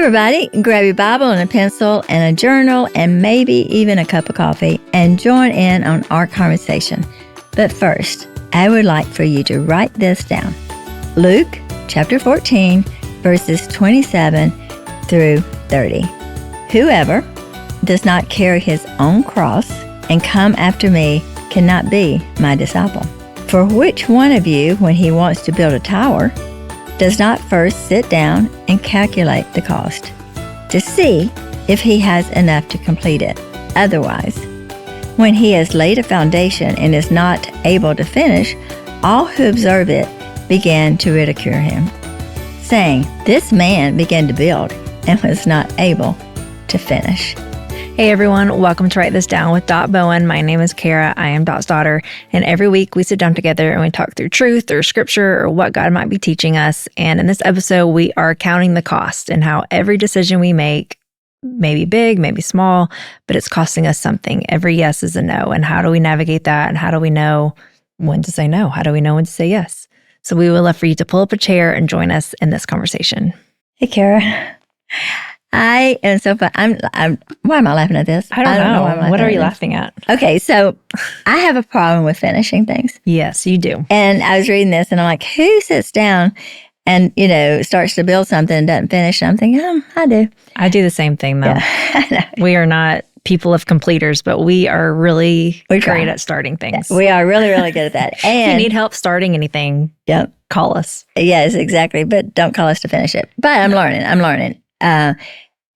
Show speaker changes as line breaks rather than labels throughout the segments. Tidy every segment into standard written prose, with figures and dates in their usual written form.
everybody, grab your Bible and a pencil and a journal and maybe even a cup of coffee and join in on our conversation. But first, I would like for you to write this down. Luke chapter 14, verses 27 through 30. Whoever does not carry his own cross and come after me cannot be my disciple. For which one of you, when he wants to build a tower, does not first sit down and calculate the cost to see if he has enough to complete it? Otherwise, when he has laid a foundation and is not able to finish, all who observe it began to ridicule him, saying, "This man began to build and was not able to finish."
Hey everyone, welcome to Write This Down with Dot Bowen. My name is Cara. I am Dot's daughter. And every week we sit down together and we talk through truth or scripture or what God might be teaching us. And in this episode, we are counting the cost and how every decision we make, maybe big, maybe small, but it's costing us something. Every yes is a no. And how do we navigate that? And how do we know when to say no? How do we know when to say yes? So we would love for you to pull up a chair and join us in this conversation.
Hey, Cara. I am so fun. Why am I laughing at this?
I don't know. What are you laughing at?
Okay, so I have a problem with finishing things.
Yes, you do.
And I was reading this and I'm like, who sits down and, starts to build something and doesn't finish? I'm thinking, I do.
I do the same thing, though.
Yeah.
We are not people of completers, but we are really great at starting things.
Yeah, we are really, really good at that. And
if you need help starting anything, call us.
Yes, exactly. But don't call us to finish it. But I'm learning.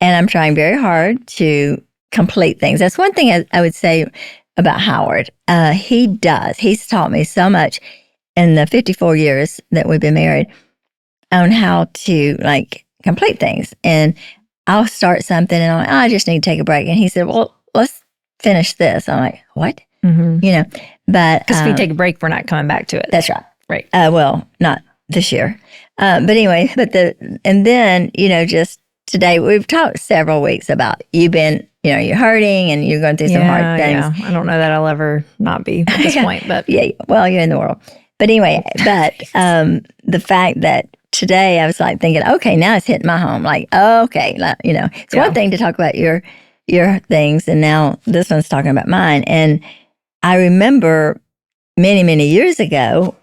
And I'm trying very hard to complete things. That's one thing I would say about Howard. He's taught me so much in the 54 years that we've been married on how to complete things. And I'll start something and I'm like, I just need to take a break. And he said, well, let's finish this. I'm like, what?
Mm-hmm.
But
because if we take a break, we're not coming back to it.
That's right.
Right.
Well, not this year. But anyway, and then, just today, we've talked several weeks about you've been, you're hurting and you're going through some hard things.
Yeah. I don't know that I'll ever not be at this point, but
well, you're in the world. But anyway, the fact that today I was thinking, okay, now it's hitting my home. It's one thing to talk about your things, and now this one's talking about mine. And I remember many, many years ago,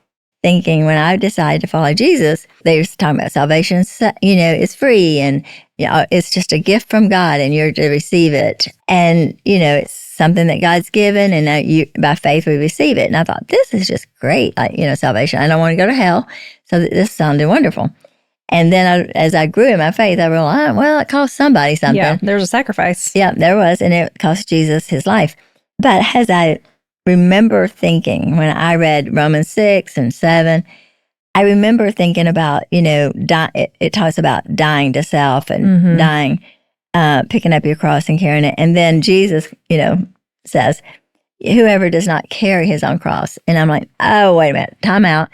thinking when I decided to follow Jesus, they were talking about salvation, it's free and, it's just a gift from God and you're to receive it. And, it's something that God's given and by faith we receive it. And I thought, this is just great, salvation. I don't want to go to hell. So this sounded wonderful. And then as I grew in my faith, I realized, well, it cost somebody something.
Yeah, there's a sacrifice.
Yeah, there was. And it cost Jesus his life. But as I remember thinking when I read Romans 6 and 7, I remember thinking about, it talks about dying to self and dying, picking up your cross and carrying it. And then Jesus, says, whoever does not carry his own cross. And I'm like, oh, wait a minute, time out.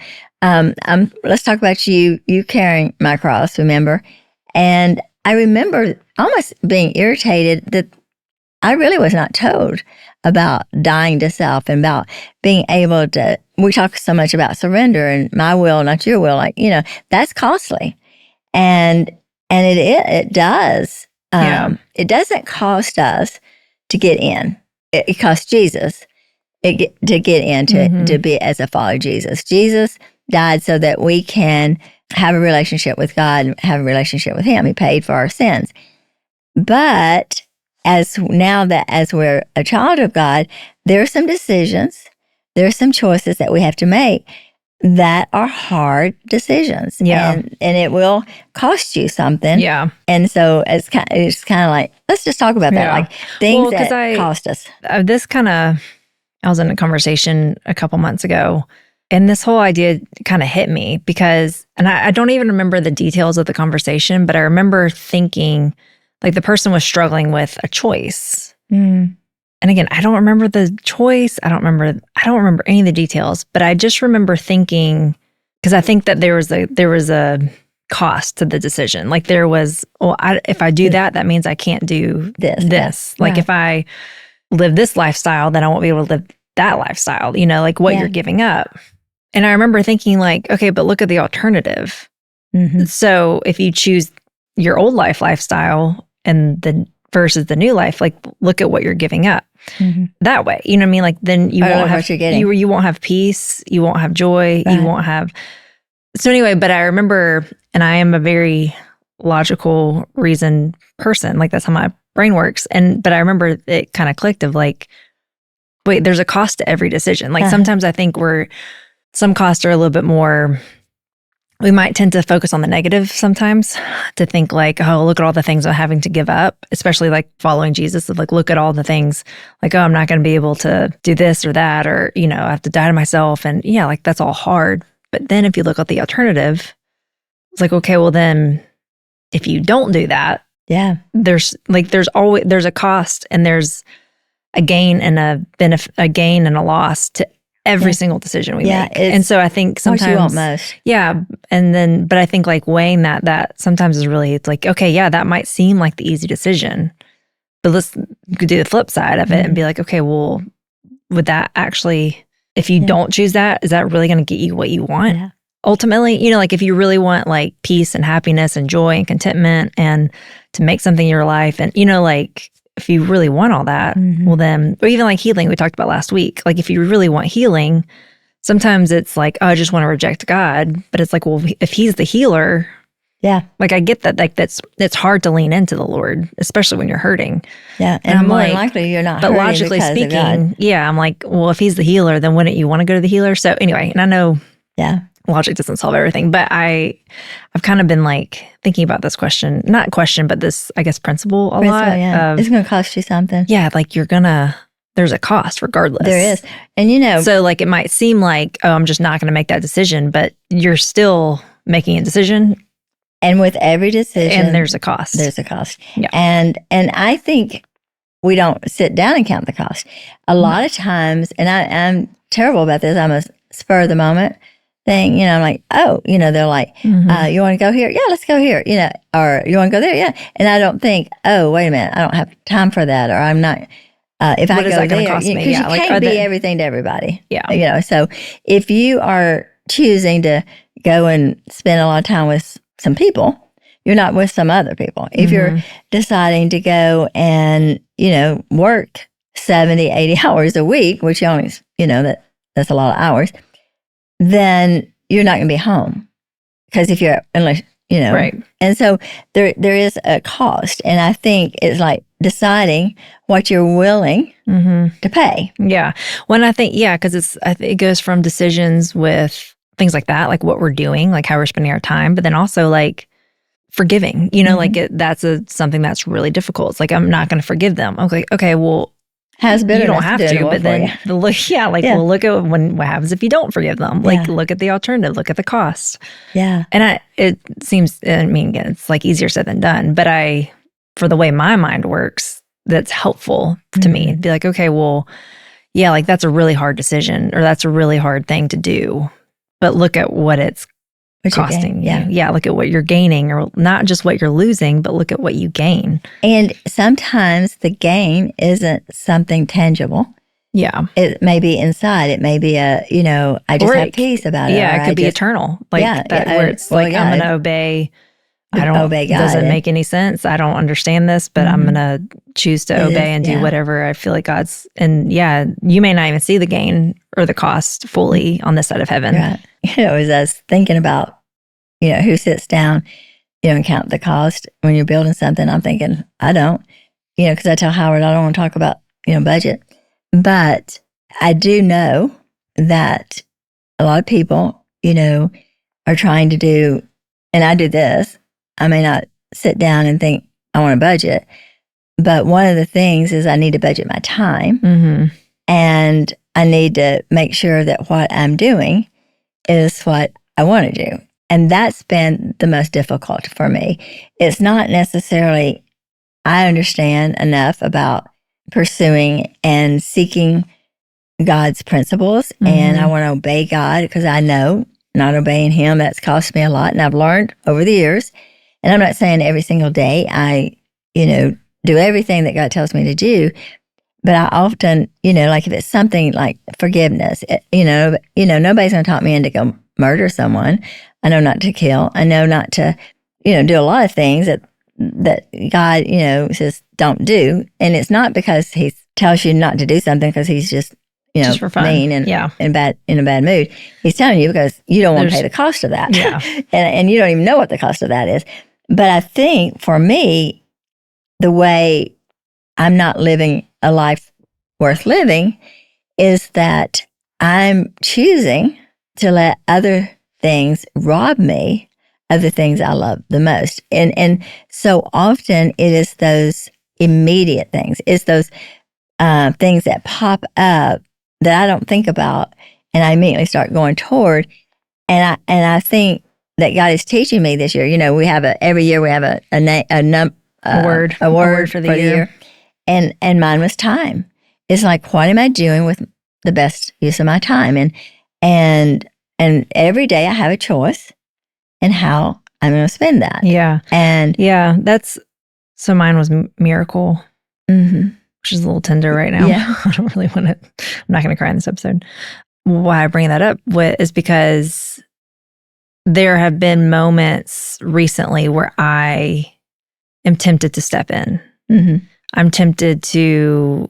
Let's talk about you carrying my cross, remember? And I remember almost being irritated that I really was not told about dying to self and about being able to, we talk so much about surrender and my will, not your will, that's costly. And it does. It doesn't cost us to get in. It costs Jesus to get in, to be as a follower of Jesus. Jesus died so that we can have a relationship with God and have a relationship with him. He paid for our sins. But as we're a child of God, there are some decisions, there are some choices that we have to make that are hard decisions.
Yeah.
And it will cost you something.
Yeah.
And so it's kind of like, let's just talk about that. Things that cost us.
I was in a conversation a couple months ago, and this whole idea kind of hit me because, and I don't even remember the details of the conversation, but I remember thinking, the person was struggling with a choice. And again, I don't remember the choice. I don't remember any of the details, but I just remember thinking, because I think that there was a cost to the decision. There was, if I do that means I can't do this. If I live this lifestyle, then I won't be able to live that lifestyle, what you're giving up. And I remember thinking okay, but look at the alternative. So if you choose your old lifestyle and versus the new life, like look at what you're giving up that way. You know what I mean? Like then you won't have you won't have peace, you won't have joy, you won't have. So anyway, but I remember, and I am a very logical, reasoned person. Like that's how my brain works. But I remember it kind of clicked of like, wait, there's a cost to every decision. Like sometimes I think some costs are a little bit more. We might tend to focus on the negative sometimes, to think like, oh, look at all the things I'm having to give up, especially like following Jesus. Like, look at all the things like, oh, I'm not going to be able to do this or that, or, I have to die to myself. And yeah, like that's all hard. But then if you look at the alternative, it's like, okay, well then if you don't do that, there's a cost, and there's a gain and a gain and a loss to every single decision we make. And so I think sometimes,
what you want most.
But I think like weighing that sometimes is really, it's like, okay, yeah, that might seem like the easy decision, but let's do the flip side of it and be like, okay, well, would that actually, if you don't choose that, is that really going to get you what you want? Yeah. Ultimately, like if you really want like peace and happiness and joy and contentment and to make something in your life, and like if you really want all that, well then, or even like healing we talked about last week, like if you really want healing, sometimes it's like, oh, I just want to reject God. But it's like, well, if he's the healer, like I get that, like it's hard to lean into the Lord, especially when you're hurting.
Yeah. And I'm more like, likely you're not.
But logically speaking, I'm like, well, if he's the healer, then wouldn't you want to go to the healer? So anyway, and I know logic doesn't solve everything, but I've kind of been like thinking about this not question, but this, I guess, principle a lot.
Yeah. It's going to cost you something.
Yeah. Like there's a cost regardless.
There is. And
so like it might seem like, oh, I'm just not going to make that decision, but you're still making a decision.
And with every decision.
And there's a cost.
There's a cost.
Yeah.
And I think we don't sit down and count the cost. A lot of times, and I'm terrible about this, I'm a spur of the moment thing, I'm like, oh, they're like, you want to go here? Yeah, let's go here, or you want to go there? Yeah. And I don't think, oh, wait a minute, I don't have time for that, or I'm not, if I go there, because you can't be everything to everybody.
Yeah.
So if you are choosing to go and spend a lot of time with some people, you're not with some other people. If you're deciding to go and, work 70, 80 hours a week, which you only, that's a lot of hours, then you're not going to be home. Because unless,
right.
And so there is a cost. And I think it's like deciding what you're willing to pay.
Yeah. When I think, because it goes from decisions with things like that, like what we're doing, like how we're spending our time, but then also like forgiving, like that's something that's really difficult. It's like, I'm not going to forgive them. Okay, well,
you don't
have to, but then look, well, look at what happens if you don't forgive them. Like, look at the alternative, look at the cost.
Yeah.
And it seems, it's like easier said than done, but for the way my mind works, that's helpful to me. Be like, okay, well, like that's a really hard decision, or that's a really hard thing to do, but look at what it's costing you. Yeah, look at what you're gaining, or not just what you're losing, but look at what you gain.
And sometimes the gain isn't something tangible.
Yeah.
It may be inside. It may be I just have peace about it.
Yeah, it could be eternal. Like where it's like, I'm going to obey. I don't obey God. Doesn't make any sense. I don't understand this, but I'm going to choose to obey and do whatever I feel like God's. And you may not even see the gain or the cost fully on this side of heaven.
Right. As I was thinking about, who sits down, and count the cost when you're building something, I'm thinking, I don't, because I tell Howard I don't want to talk about, budget. But I do know that a lot of people, are trying to do, and I do this. I may not sit down and think I want a budget, but one of the things is I need to budget my time, and I need to make sure that what I'm doing is what I want to do. And that's been the most difficult for me. It's not necessarily I understand enough about pursuing and seeking God's principles, and I want to obey God, because I know not obeying Him, that's cost me a lot. And I've learned over the years, and I'm not saying every single day I, do everything that God tells me to do, but I often, like if it's something like forgiveness, nobody's going to talk me into go murder someone. I know not to kill. I know not to, do a lot of things that God, says don't do. And it's not because he tells you not to do something because he's just,
Just for fun.
mean and
Yeah.
in a bad mood. He's telling you because you don't want to pay the cost of that.
Yeah.
and you don't even know what the cost of that is. But I think for me, the way I'm not living a life worth living is that I'm choosing to let other things rob me of the things I love the most. And so often it is those immediate things. It's those things that pop up that I don't think about and I immediately start going toward. And I think that God is teaching me this year. We have every year we have a word for the year. And mine was time. It's like, what am I doing with the best use of my time? And every day I have a choice in how I'm going to spend that.
Yeah.
And
so mine was miracle, which is a little tender right now.
Yeah.
I don't really want to, I'm not going to cry in this episode. Why I bring that up is because there have been moments recently where I am tempted to step in. I'm tempted to,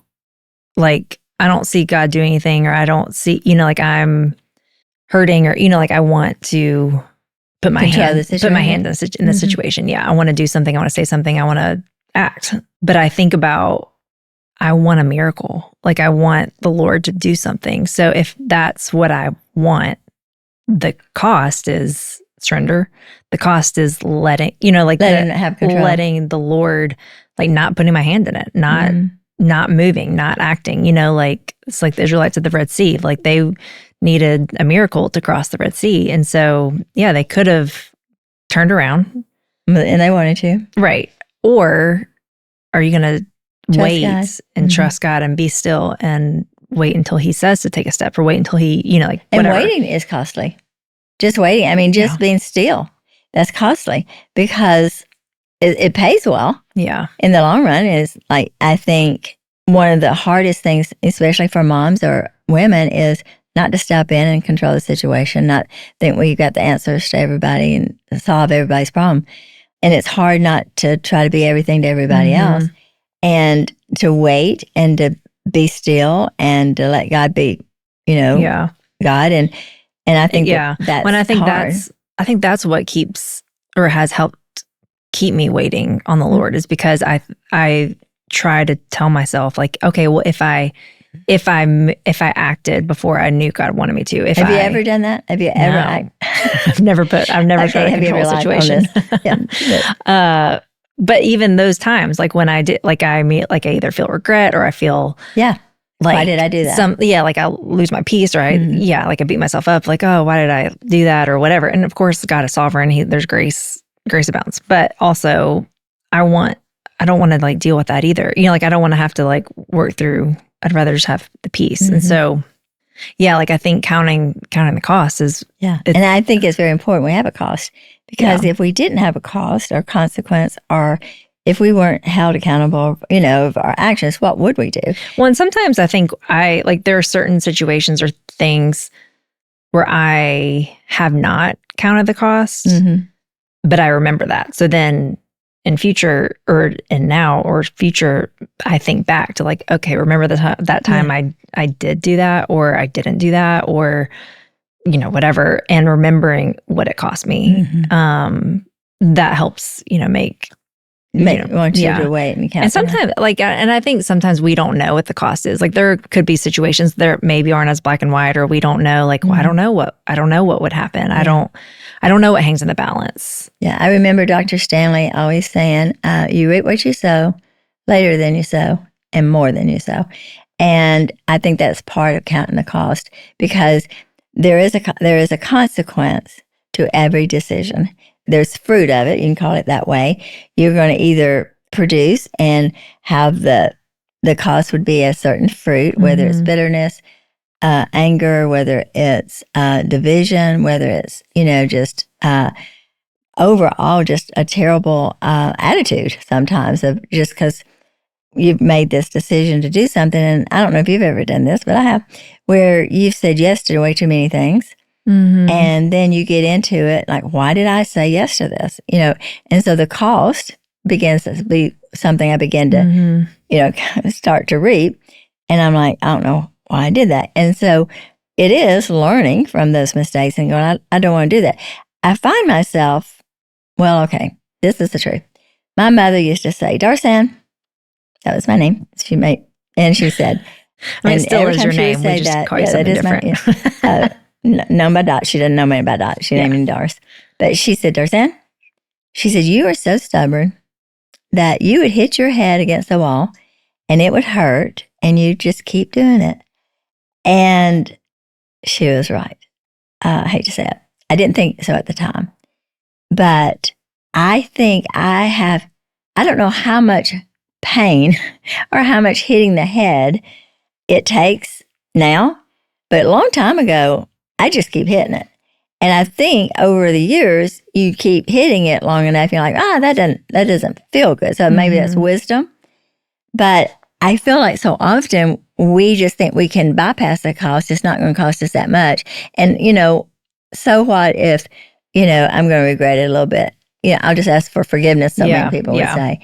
like, I don't see God do anything, or I don't see, like I'm hurting, or, like I want to put my hand in the situation. Yeah. I want to do something. I want to say something. I want to act. But I think about, I want a miracle. Like I want the Lord to do something. So if that's what I want, the cost is surrender. The cost is letting the Lord, like not putting my hand in it, not moving, not acting, like it's like the Israelites at the Red Sea, like they needed a miracle to cross the Red Sea. And so, yeah, they could have turned around.
And they wanted to.
Right. Or are you going to wait and trust God and be still and wait until he says to take a step, or wait until he, like whatever.
And waiting is costly. Just waiting. I mean, being still, that's costly because it pays well.
Yeah.
In the long run is like, I think one of the hardest things, especially for moms or women, is not to step in and control the situation, not think, well, you've got the answers to everybody and solve everybody's problem. And it's hard not to try to be everything to everybody else, and to wait and to be still and to let God be, God. And I think that's
when I think
hard.
I think that's what keeps, or has helped keep me waiting on the Lord, is because I try to tell myself, like, okay, well, if I acted before I knew God wanted me to,
have you ever done that? Have you ever?
I've never tried to control a situation.
Yeah.
But even those times, like when I did, like I either feel regret, or I feel like,
why did I do that?
Like I lose my peace, or I beat myself up, like, oh, why did I do that, or whatever. And of course, God is sovereign. There's grace abounds. But also, I don't want to like deal with that either. Like I don't want to have to like work through. I'd rather just have the peace. And so, like I think counting the cost is
and I think it's very important we have a cost, because if we didn't have a cost or consequence, or if we weren't held accountable, of our actions, what would we do?
Well, and sometimes I think there are certain situations or things where I have not counted the cost, but I remember that. So then in future, or in now or future, I think back to like, okay, remember that time I did do that, or I didn't do that, or, whatever. And remembering what it cost me, that helps, make
want you to wait and count.
And sometimes, and I think sometimes we don't know what the cost is. Like there could be situations that maybe aren't as black and white, or we don't know. Like, well, I don't know what would happen. I don't know what hangs in the balance.
Yeah, I remember Dr. Stanley always saying, "You reap what you sow, later than you sow, and more than you sow." And I think that's part of counting the cost, because there is a consequence to every decision. There's fruit of it. You can call it that way. You're going to either produce and have the cost would be a certain fruit, whether it's bitterness, anger, whether it's division, whether it's, just overall just a terrible attitude sometimes, of just because you've made this decision to do something. And I don't know if you've ever done this, but I have, where you've said yes to way too many things. And then you get into it, like, why did I say yes to this? And so the cost begins to be something I begin to, kind of start to reap. And I'm like, I don't know why I did that. And so it is learning from those mistakes and going, I don't want to do that. I find myself, well, okay, this is the truth. My mother used to say, Darsan, that was my name. And she said,
I mean, it still is your name. We just call you something different.
Known by Dot. She didn't know me by Dot. She named me Dars. But she said, Darsan, she said, you are so stubborn that you would hit your head against the wall and it would hurt and you just keep doing it. And she was right. I hate to say it. I didn't think so at the time. But I think I don't know how much pain or how much hitting the head it takes now. But a long time ago, I just keep hitting it. And I think over the years, you keep hitting it long enough, you're like, that doesn't feel good. So maybe that's wisdom. But I feel like so often we just think we can bypass the cost. It's not going to cost us that much. And, so what if, I'm going to regret it a little bit. I'll just ask for forgiveness, so many people would say.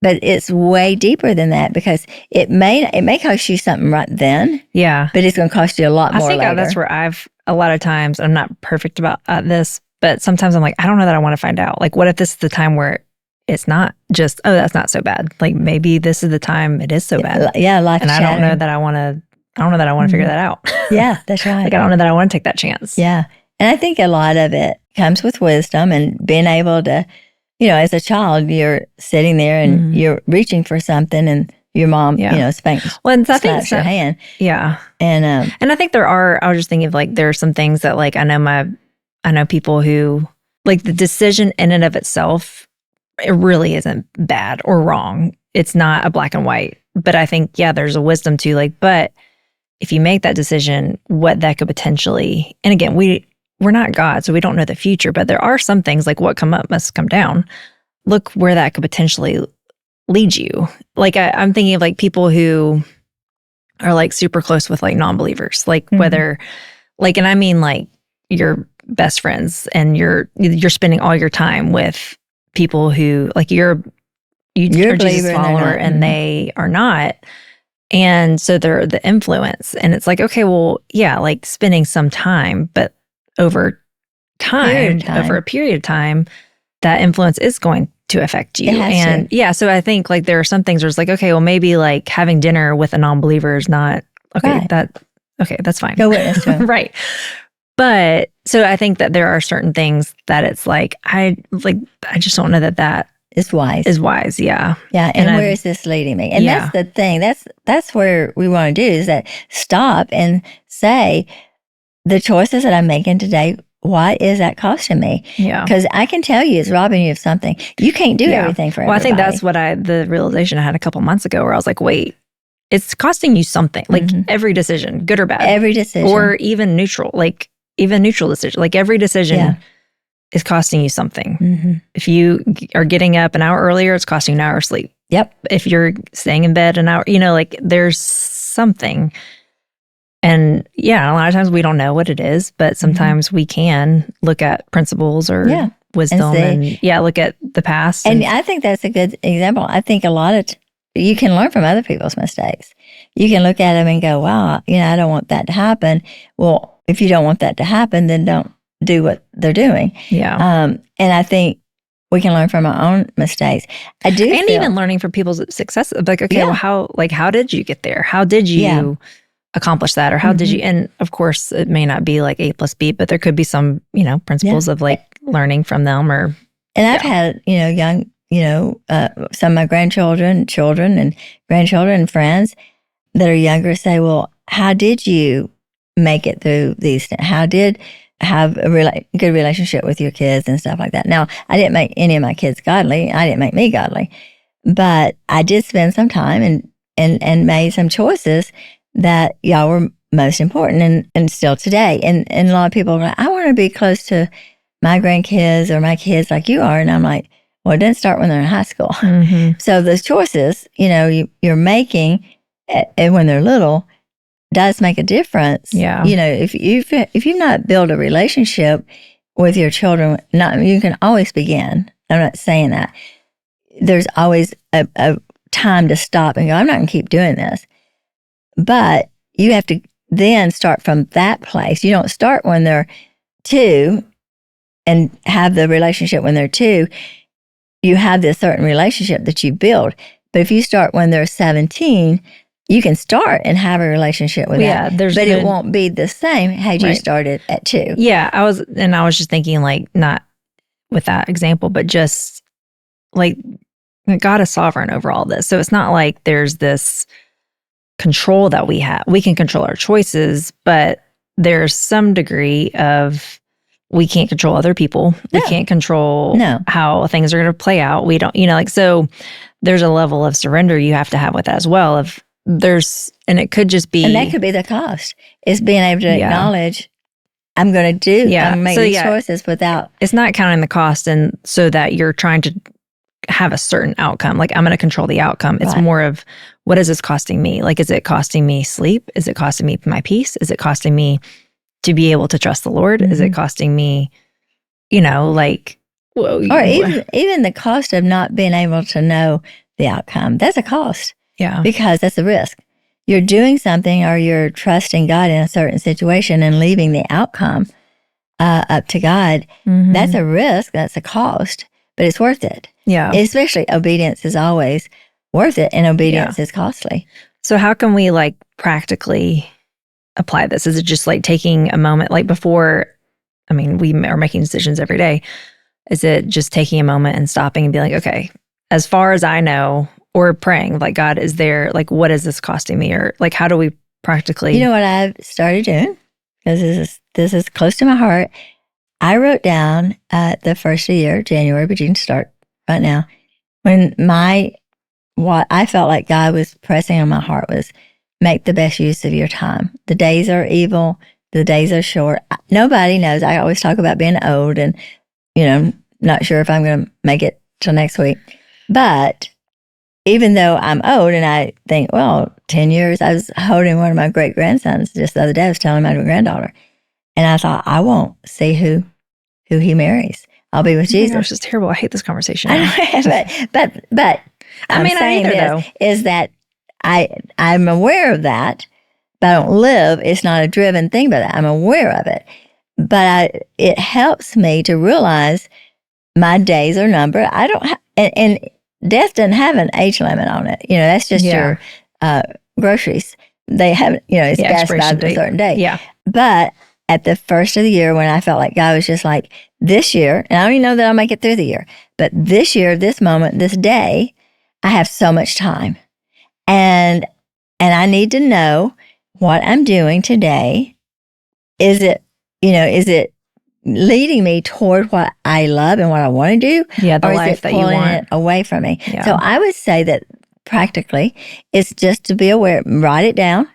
But it's way deeper than that because it may cost you something right then. Yeah. But it's going to cost you a lot more later. I think
that's where a lot of times, I'm not perfect about this, but sometimes I'm like, I don't know that I want to find out. Like, what if this is the time where it's not just, that's not so bad. Like, maybe this is the time it is so bad.
Yeah, life.
And I don't know that I want to figure that out.
Yeah, that's right.
Like, I don't know that I want to take that chance.
Yeah. And I think a lot of it comes with wisdom and being able to, as a child, you're sitting there and you're reaching for something and your mom, spanks your hand.
Yeah.
And
I think I was just thinking of like, there are some things that like, I know people who like the decision in and of itself, it really isn't bad or wrong. It's not a black and white, but I think, there's a wisdom to like, but if you make that decision, what that could potentially, and again, we're not God, so we don't know the future, but there are some things like what come up must come down. Look where that could potentially lead you. Like I'm thinking of like people who are like super close with like non-believers, like whether like, and I mean like your best friends and you're spending all your time with people who like you're a Jesus follower and they are not. And so they're the influence. And it's like, okay, well, like spending some time, but over a period of time, that influence is going to affect you. And so I think like there are some things where it's like, okay, well maybe like having dinner with a non-believer is not okay. Right. That's fine.
Go witness to him.
Right. But so I think that there are certain things that it's like I just don't know that
is wise.
Yeah.
Yeah. And where is this leading me? And that's the thing. That's where we want to do is that stop and say, the choices that I'm making today, what is that costing me?
Yeah.
Because I can tell you it's robbing you of something. You can't do everything for everybody.
Well, I think that's what the realization I had a couple months ago where I was like, wait, it's costing you something. Like every decision, good or bad.
Every decision.
Or even neutral. Like even neutral decision. Like every decision is costing you something. If you are getting up an hour earlier, it's costing you an hour of sleep.
Yep.
If you're staying in bed an hour, like there's something. And a lot of times we don't know what it is, but sometimes we can look at principles or wisdom and look at the past.
And I think that's a good example. I think a lot of you can learn from other people's mistakes. You can look at them and go, wow, I don't want that to happen. Well, if you don't want that to happen, then don't do what they're doing.
Yeah.
And I think we can learn from our own mistakes.
Even learning from people's successes. Like, okay, well, how did you get there? How did you accomplish that? Or how did you, and of course it may not be like A plus B, but there could be some, principles of like learning from them or.
And I've had, young, some of my grandchildren, children and grandchildren and friends that are younger say, well, how did you make it through these? How did have a good relationship with your kids and stuff like that? Now, I didn't make any of my kids godly. I didn't make me godly, but I did spend some time and made some choices that y'all were most important and still today. And a lot of people are like, I want to be close to my grandkids or my kids like you are. And I'm like, well, it didn't start when they're in high school. So those choices, you're making and when they're little, does make a difference.
Yeah.
If you've not built a relationship with your children, you can always begin. I'm not saying that. There's always a time to stop and go, I'm not going to keep doing this. But you have to then start from that place. You don't start when they're 2 and have the relationship when they're 2. You have this certain relationship that you build. But if you start when they're 17, you can start and have a relationship with that. But it won't be the same had you started at 2.
Yeah, I was just thinking, like, not with that example, but just like God is sovereign over all this. So it's not like there's this control that we have. We can control our choices, but there's some degree of we can't control other people. We can't control how things are going to play out. We don't, so there's a level of surrender you have to have with that as well. And it could just be.
And that could be the cost, is being able to acknowledge, I'm going to make these choices without.
It's not counting the cost, and so that you're trying to have a certain outcome. Like, I'm going to control the outcome. It's more of, what is this costing me? Like, is it costing me sleep? Is it costing me my peace? Is it costing me to be able to trust the Lord? Is it costing me, like...
Or even the cost of not being able to know the outcome. That's a cost.
Yeah.
Because that's a risk. You're doing something, or you're trusting God in a certain situation and leaving the outcome up to God. Mm-hmm. That's a risk. That's a cost. But it's worth it.
Yeah.
Especially obedience is always worth it, and obedience is costly.
So how can we, like, practically apply this? Is it just like taking a moment, like before, we are making decisions every day. Is it just taking a moment and stopping and being like, okay, as far as I know, or praying, like, God, is there, like, what is this costing me? Or, like, how do we practically...
You know what I've started doing? Because this is close to my heart. I wrote down the first of the year, January, but you can start right now, when what I felt like God was pressing on my heart was, make the best use of your time. The days are evil. The days are short. Nobody knows. I always talk about being old and, not sure if I'm going to make it till next week. But even though I'm old and I think, well, 10 years, I was holding one of my great-grandsons just the other day. I was telling my granddaughter. And I thought, I won't see who he marries. I'll be with Jesus.
Gosh, it's terrible. I hate this conversation.
But I'm saying is that I'm aware of that, but I don't live. It's not a driven thing by that. I'm aware of it. But it helps me to realize my days are numbered. I don't and death doesn't have an age limit on it. That's just your groceries. They have, it's passed by a certain day.
Yeah.
But at the first of the year, when I felt like God was just like, this year, and I don't even know that I'll make it through the year, but this year, this moment, this day, I have so much time. And I need to know what I'm doing today. Is it leading me toward what I love and what I want to do?
Yeah, the
or
life
is it
that you
pulling
want
it away from me?
Yeah.
So I would say that practically, it's just to be aware, write it down,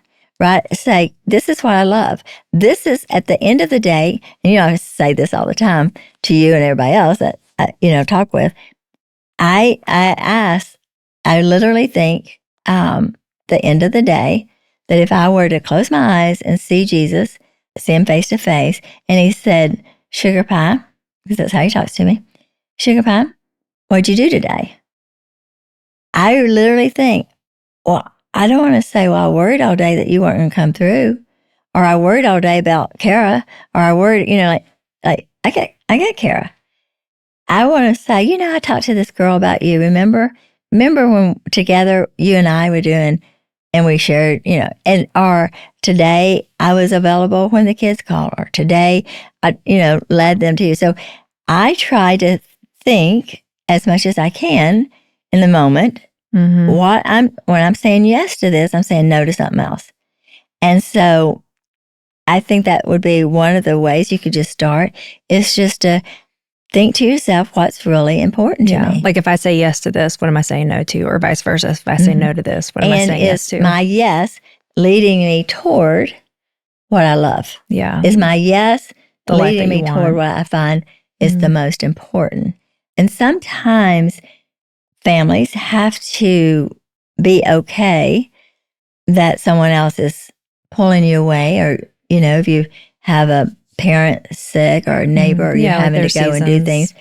say, this is what I love. This is at the end of the day, and I say this all the time to you and everybody else that I, talk with. I literally think the end of the day that if I were to close my eyes and see Jesus, see him face to face, and he said, sugar pie, because that's how he talks to me, sugar pie, what'd you do today? I literally think, well, I don't want to say, well, I worried all day that you weren't going to come through, or I worried all day about Cara, or I worried, like I get Cara. I want to say, I talked to this girl about you. Remember when together you and I were doing, and we shared, or today I was available when the kids called, or today I, led them to you. So I try to think as much as I can in the moment. Mm-hmm. When I'm saying yes to this, I'm saying no to something else. And so I think that would be one of the ways you could just start, is just to think to yourself what's really important to me.
Like, if I say yes to this, what am I saying no to? Or vice versa. If I say no to this, what am I saying yes to?
And is my yes leading me toward what I love?
Yeah.
Is my yes leading me toward what I find is the most important? And sometimes families have to be okay that someone else is pulling you away, or, if you have a parent sick or a neighbor, or you're
Yeah, like
having to go
their
and do
seasons.
things,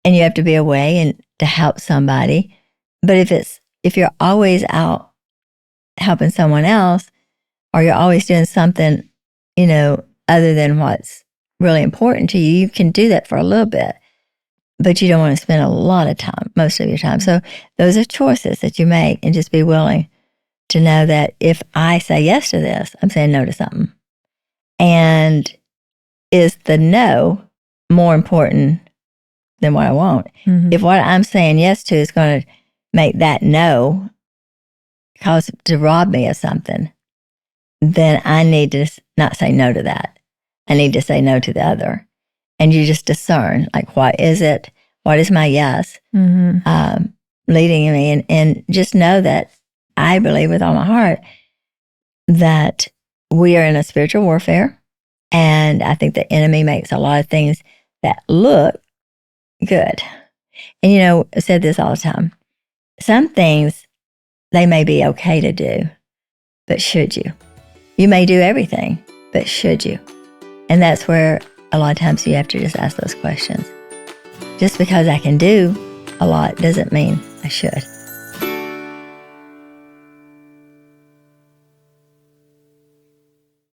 and you have to be away and to help somebody. But if you're always out helping someone else, or you're always doing something, other than what's really important to you, you can do that for a little bit, but you don't want to spend a lot of time, most of your time. So those are choices that you make, and just be willing to know that if I say yes to this, I'm saying no to something. And is the no more important than what I want?
Mhm.
If what I'm saying yes to is going to make that no to rob me of something, then I need to not say no to that. I need to say no to the other. And you just discern, like, what is it? What is my yes leading me? And just know that I believe with all my heart that we are in a spiritual warfare. And I think the enemy makes a lot of things that look good. And, I said this all the time. Some things, they may be okay to do, but should you? You may do everything, but should you? And that's where a lot of times you have to just ask those questions. Just because I can do a lot doesn't mean I should.